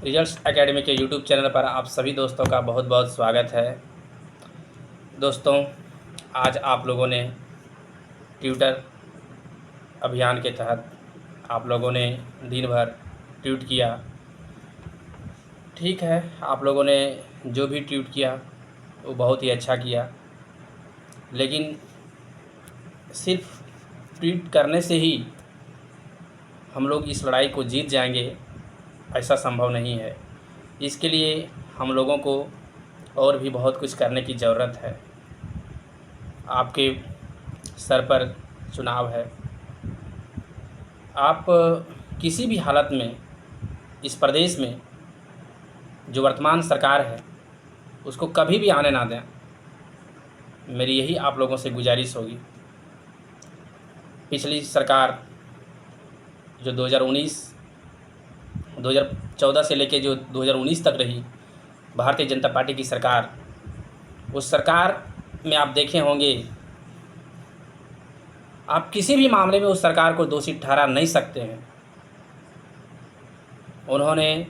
Results academy के YouTube channel पर आप सभी दोस्तों का बहुत बहुत स्वागत है। दोस्तों, आज आप लोगों ने ट्यूटर अभियान के तहत आप लोगों ने दिन भर ट्यूट किया। ठीक है, आप लोगों ने जो भी ट्यूट किया वो बहुत ही अच्छा किया, लेकिन सिर्फ ट्वीट करने से ही हम लोग इस लड़ाई को जीत जाएंगे ऐसा संभव नहीं है। इसके लिए हम लोगों को और भी बहुत कुछ करने की ज़रूरत है। आपके सर पर चुनाव है। आप किसी भी हालत में इस प्रदेश में जो वर्तमान सरकार है उसको कभी भी आने ना दें। मेरी यही आप लोगों से गुजारिश होगी। पिछली सरकार जो 2014 से लेकर जो 2019 तक रही, भारतीय जनता पार्टी की सरकार, उस सरकार में आप देखे होंगे, आप किसी भी मामले में उस सरकार को दोषी ठहरा नहीं सकते हैं। उन्होंने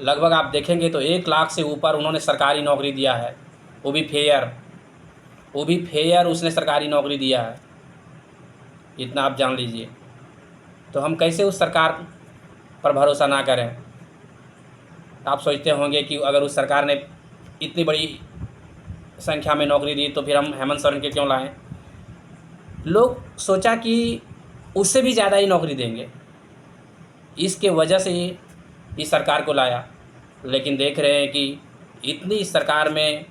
लगभग आप देखेंगे तो 1 लाख से ऊपर उन्होंने सरकारी नौकरी दिया है, वो भी फेयर उसने सरकारी नौकरी दिया है। इतना आप जान लीजिए। तो हम कैसे उस सरकार पर भरोसा ना करें। आप सोचते होंगे कि अगर उस सरकार ने इतनी बड़ी संख्या में नौकरी दी तो फिर हम हेमंत सोरेन के क्यों लाएं। लोग सोचा कि उससे भी ज़्यादा ही नौकरी देंगे, इसके वजह से इस सरकार को लाया। लेकिन देख रहे हैं कि इतनी इस सरकार में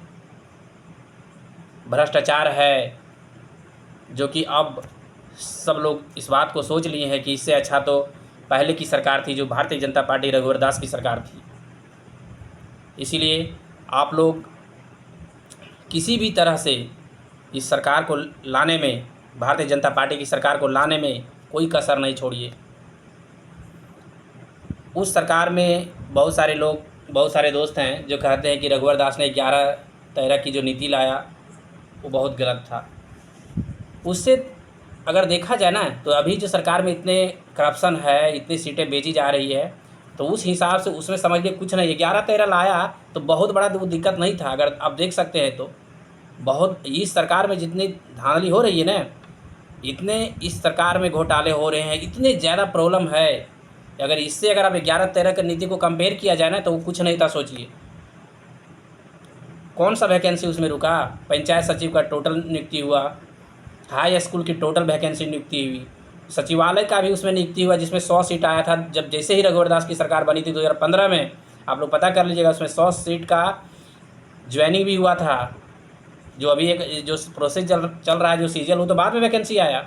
भ्रष्टाचार है जो कि अब सब लोग इस बात को सोच लिए हैं कि इससे अच्छा तो पहले की सरकार थी, जो भारतीय जनता पार्टी रघुवर दास की सरकार थी। इसीलिए आप लोग किसी भी तरह से इस सरकार को लाने में, भारतीय जनता पार्टी की सरकार को लाने में कोई कसर नहीं छोड़िए। उस सरकार में बहुत सारे लोग, बहुत सारे दोस्त हैं जो कहते हैं कि रघुवर दास ने 11-13 की जो नीति लाया वो बहुत गलत था। उससे अगर देखा जाए ना तो अभी जो सरकार में इतने करप्शन है, इतनी सीटें बेची जा रही है, तो उस हिसाब से उसमें समझ लिए कुछ नहीं है। 11-13 लाया तो बहुत बड़ा वो दिक्कत नहीं था। अगर आप देख सकते हैं तो बहुत इस सरकार में जितनी धांधली हो रही है ना, इतने इस सरकार में घोटाले हो रहे हैं, इतने ज़्यादा प्रॉब्लम है। अगर इससे अगर आप 11-13 की नीति को कंपेयर किया जाए ना तो वो कुछ नहीं था। सोचिए कौन सा वैकेंसी उसमें रुका। पंचायत सचिव का टोटल नियुक्ति हुआ, हाई स्कूल की टोटल वैकेंसी नियुक्ति हुई, सचिवालय का भी उसमें नियुक्ति हुआ जिसमें 100 सीट आया था। जब जैसे ही रघुवर दास की सरकार बनी थी 2015 में, आप लोग पता कर लीजिएगा, उसमें 100 सीट का ज्वाइनिंग भी हुआ था। जो अभी एक जो प्रोसेस चल रहा है, जो सीजल, वो तो बाद में वैकेंसी आया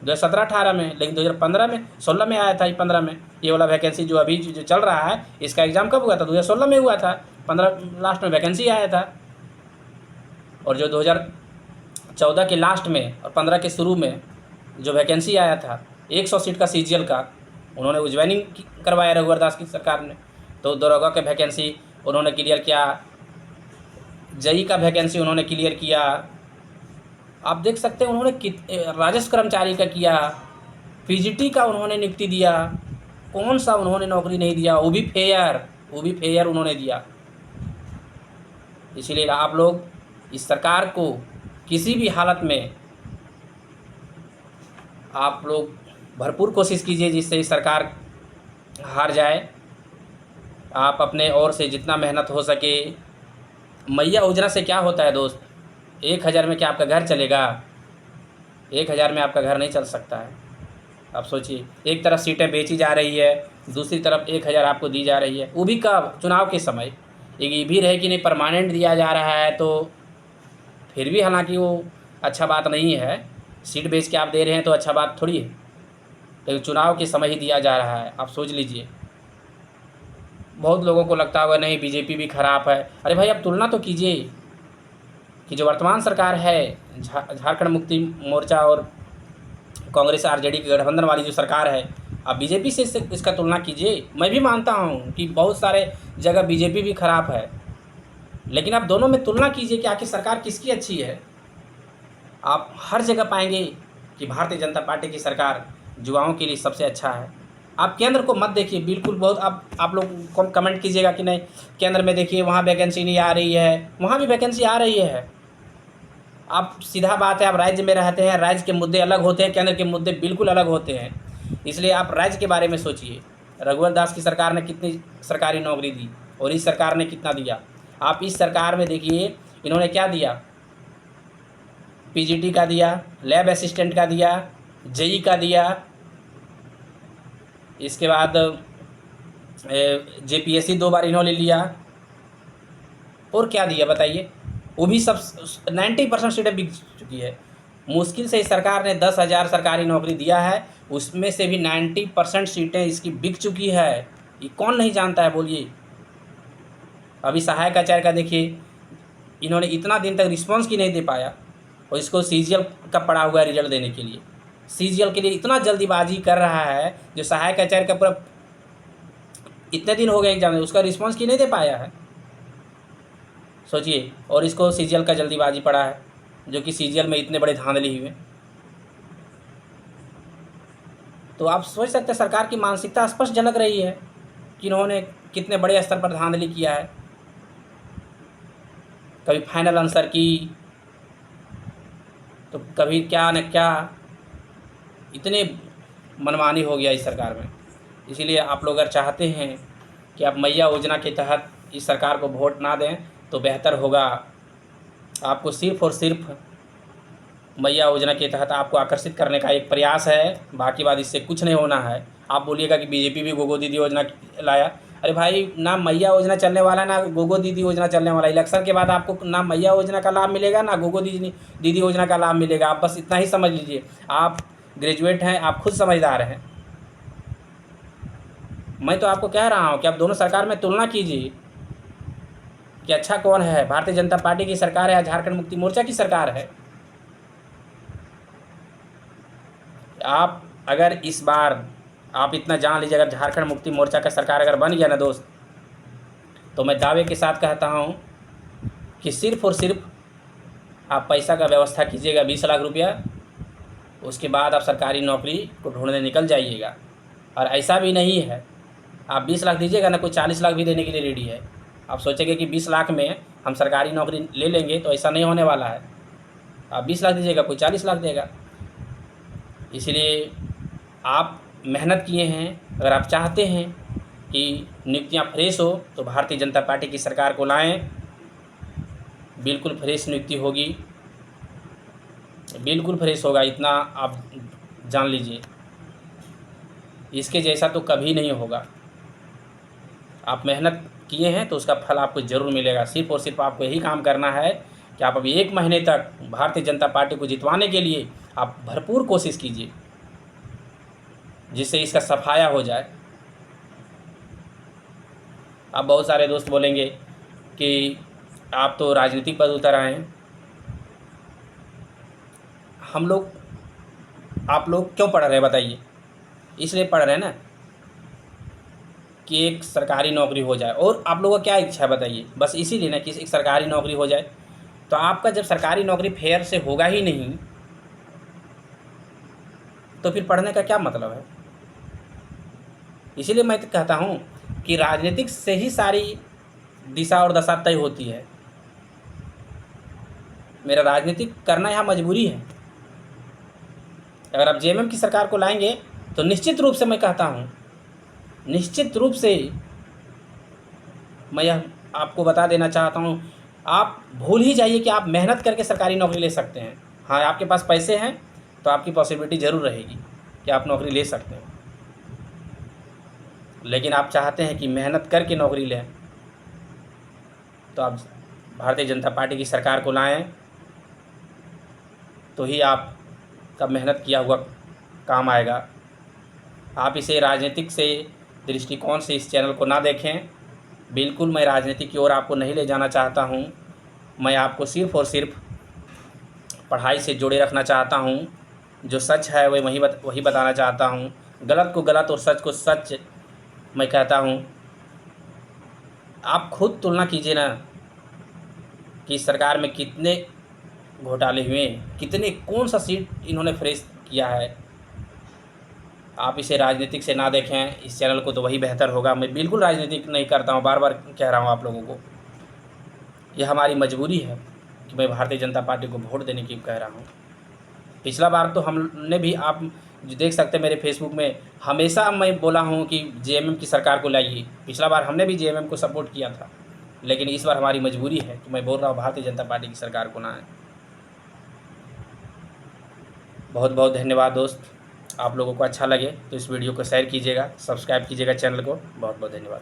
2017-18 में, लेकिन 2015 में 16 में आया था। 15 में ये वाला वैकेंसी जो अभी जो चल रहा है, इसका एग्ज़ाम कब हुआ था? 2016 में हुआ था। 15 लास्ट में वैकेंसी आया था। और जो 2014 के लास्ट में और 15 के शुरू में जो वैकेंसी आया था 100 सीट का सीजीएल का, उन्होंने वो ज्वाइनिंग करवाया रघुवर दास की सरकार ने। तो दरोगा का वैकेंसी उन्होंने क्लियर किया, जेई का वैकेंसी उन्होंने क्लियर किया। आप देख सकते हैं उन्होंने राजस्व कर्मचारी का किया, पीजीटी का उन्होंने नियुक्ति दिया। कौन सा उन्होंने नौकरी नहीं दिया, वो भी फेयर उन्होंने दिया। इसीलिए आप लोग इस सरकार को किसी भी हालत में आप लोग भरपूर कोशिश कीजिए जिससे इस सरकार हार जाए। आप अपने ओर से जितना मेहनत हो सके। मैया योजना से क्या होता है दोस्त? 1000 में क्या आपका घर चलेगा? 1000 में आपका घर नहीं चल सकता है। आप सोचिए, एक तरफ सीटें बेची जा रही है, दूसरी तरफ 1000 आपको दी जा रही है, वो भी कब? चुनाव के समय। एक ये भी रहे कि नहीं परमानेंट दिया जा रहा है, तो फिर भी हालांकि वो अच्छा बात नहीं है। सीट बेच के आप दे रहे हैं तो अच्छा बात थोड़ी है, लेकिन चुनाव के समय ही दिया जा रहा है। आप सोच लीजिए। बहुत लोगों को लगता होगा नहीं बीजेपी भी खराब है। अरे भाई, आप तुलना तो कीजिए कि जो वर्तमान सरकार है, झारखंड मुक्ति मोर्चा और कांग्रेस आरजेडी के गठबंधन वाली जो सरकार है, आप बीजेपी से इसका तुलना कीजिए। मैं भी मानता हूँ कि बहुत सारे जगह बीजेपी भी खराब है, लेकिन आप दोनों में तुलना कीजिए कि आखिर सरकार किसकी अच्छी है। आप हर जगह पाएंगे कि भारतीय जनता पार्टी की सरकार युवाओं के लिए सबसे अच्छा है। आप केंद्र को मत देखिए, बिल्कुल बहुत आप लोग कमेंट कीजिएगा कि नहीं केंद्र में देखिए वहाँ वैकेंसी नहीं आ रही है, वहाँ भी वैकेंसी आ रही है। आप सीधा बात है, आप राज्य में रहते हैं, राज्य के मुद्दे अलग होते हैं, केंद्र के मुद्दे बिल्कुल अलग होते हैं। इसलिए आप राज्य के बारे में सोचिए। रघुवर दास की सरकार ने कितनी सरकारी नौकरी दी और इस सरकार ने कितना दिया। आप इस सरकार में देखिए इन्होंने क्या दिया, पीजीटी का दिया, लैब असिस्टेंट का दिया, जेई का दिया, इसके बाद जेपीएससी 2 बार इन्होंने लिया, और क्या दिया बताइए। वो भी सब 90% सीटें बिक चुकी है। मुश्किल से इस सरकार ने 10,000 सरकारी नौकरी दिया है, उसमें से भी 90% सीटें इसकी बिक चुकी है। ये कौन नहीं जानता है बोलिए। अभी सहायक आचार्य का देखिए, इन्होंने इतना दिन तक रिस्पॉन्स की नहीं दे पाया और इसको सीजीएल का पड़ा हुआ है रिजल्ट देने के लिए। सीजीएल के लिए इतना जल्दीबाजी कर रहा है, जो सहायक आचार्य का पूरा इतने दिन हो गए एग्जाम में, उसका रिस्पॉन्स की नहीं दे पाया है, सोचिए। और इसको सीजीएल का जल्दीबाजी पड़ा है, जो कि सीजीएल में इतने बड़े धांधली हुए। तो आप सोच सकते हैं सरकार की मानसिकता स्पष्ट झलक रही है कि इन्होंने कितने बड़े स्तर पर धांधली किया है। कभी फाइनल आंसर की, तो कभी क्या न क्या, इतने मनमानी हो गया इस सरकार में। इसीलिए आप लोग अगर चाहते हैं कि आप मैया योजना के तहत इस सरकार को वोट ना दें तो बेहतर होगा। आपको सिर्फ़ और सिर्फ मैया योजना के तहत आपको आकर्षित करने का एक प्रयास है, बाकी बात इससे कुछ नहीं होना है। आप बोलिएगा कि बीजेपी भी गोगो दीदी योजना लाया, अरे भाई ना मैया योजना चलने वाला ना गोगो दीदी योजना चलने वाला। इलेक्शन के बाद आपको ना मैया योजना का लाभ मिलेगा ना गोगो दीदी योजना का लाभ मिलेगा। आप बस इतना ही समझ लीजिए। आप ग्रेजुएट हैं, आप खुद समझदार हैं। मैं तो आपको कह रहा हूँ कि आप दोनों सरकार में तुलना कीजिए कि अच्छा कौन है, भारतीय जनता पार्टी की सरकार है या झारखंड मुक्ति मोर्चा की सरकार है। आप अगर इस बार आप इतना जान लीजिए, अगर झारखंड मुक्ति मोर्चा का सरकार अगर बन गया ना दोस्त, तो मैं दावे के साथ कहता हूँ कि सिर्फ़ और सिर्फ आप पैसा का व्यवस्था कीजिएगा 20 लाख रुपया, उसके बाद आप सरकारी नौकरी को ढूंढने निकल जाइएगा। और ऐसा भी नहीं है आप 20 लाख दीजिएगा ना, कोई 40 लाख भी देने के लिए रेडी है। आप सोचेंगे कि 20 लाख में हम सरकारी नौकरी ले लेंगे, तो ऐसा नहीं होने वाला है। आप 20 लाख दीजिएगा, कोई 40 लाख देगा। इसलिए आप मेहनत किए हैं, अगर आप चाहते हैं कि नियुक्तियां फ्रेश हो तो भारतीय जनता पार्टी की सरकार को लाएं। बिल्कुल फ्रेश नियुक्ति होगी, बिल्कुल फ्रेश होगा, इतना आप जान लीजिए। इसके जैसा तो कभी नहीं होगा। आप मेहनत किए हैं तो उसका फल आपको ज़रूर मिलेगा। सिर्फ़ और सिर्फ आपको यही काम करना है कि आप अभी 1 महीने तक भारतीय जनता पार्टी को जितवाने के लिए आप भरपूर कोशिश कीजिए, जिससे इसका सफाया हो जाए। अब बहुत सारे दोस्त बोलेंगे कि आप तो राजनीतिक पर उतर आए हैं। हम लोग, आप लोग क्यों पढ़ रहे हैं बताइए? इसलिए पढ़ रहे हैं ना कि एक सरकारी नौकरी हो जाए। और आप लोगों का क्या इच्छा है बताइए? बस इसीलिए ना कि एक सरकारी नौकरी हो जाए। तो आपका जब सरकारी नौकरी फेयर से होगा ही नहीं, तो फिर पढ़ने का क्या मतलब है? इसीलिए मैं तो कहता हूँ कि राजनीतिक से ही सारी दिशा और दशा तय होती है। मेरा राजनीतिक करना यहाँ मजबूरी है। अगर आप जेएमएम की सरकार को लाएंगे तो निश्चित रूप से मैं कहता हूँ, निश्चित रूप से मैं यह आपको बता देना चाहता हूँ, आप भूल ही जाइए कि आप मेहनत करके सरकारी नौकरी ले सकते हैं। हाँ, आपके पास पैसे हैं तो आपकी पॉसिबिलिटी ज़रूर रहेगी कि आप नौकरी ले सकते हैं। लेकिन आप चाहते हैं कि मेहनत करके नौकरी लें, तो आप भारतीय जनता पार्टी की सरकार को लाएं, तो ही आपका मेहनत किया हुआ काम आएगा। आप इसे राजनीतिक से दृष्टिकोण से इस चैनल को ना देखें। बिल्कुल मैं राजनीति की ओर आपको नहीं ले जाना चाहता हूं। मैं आपको सिर्फ़ और सिर्फ पढ़ाई से जोड़े रखना चाहता हूं। जो सच है वही बताना चाहता हूं। गलत को गलत और सच को सच मैं कहता हूं। आप खुद तुलना कीजिए ना कि सरकार में कितने घोटाले हुए, कितने, कौन सा सीट इन्होंने फ्रेश किया है। आप इसे राजनीतिक से ना देखें इस चैनल को, तो वही बेहतर होगा। मैं बिल्कुल राजनीतिक नहीं करता हूँ, बार बार कह रहा हूँ आप लोगों को। यह हमारी मजबूरी है कि मैं भारतीय जनता पार्टी को वोट देने की कह रहा हूँ। पिछला बार तो हमने भी, आप जो देख सकते हैं मेरे फेसबुक में, हमेशा मैं बोला हूँ कि जेएमएम की सरकार को लाइए। पिछला बार हमने भी जेएमएम को सपोर्ट किया था, लेकिन इस बार हमारी मजबूरी है कि मैं बोल रहा हूँ भारतीय जनता पार्टी की सरकार को ना आए। बहुत बहुत धन्यवाद दोस्त। आप लोगों को अच्छा लगे तो इस वीडियो को शेयर कीजिएगा, सब्सक्राइब कीजिएगा चैनल को। बहुत बहुत धन्यवाद।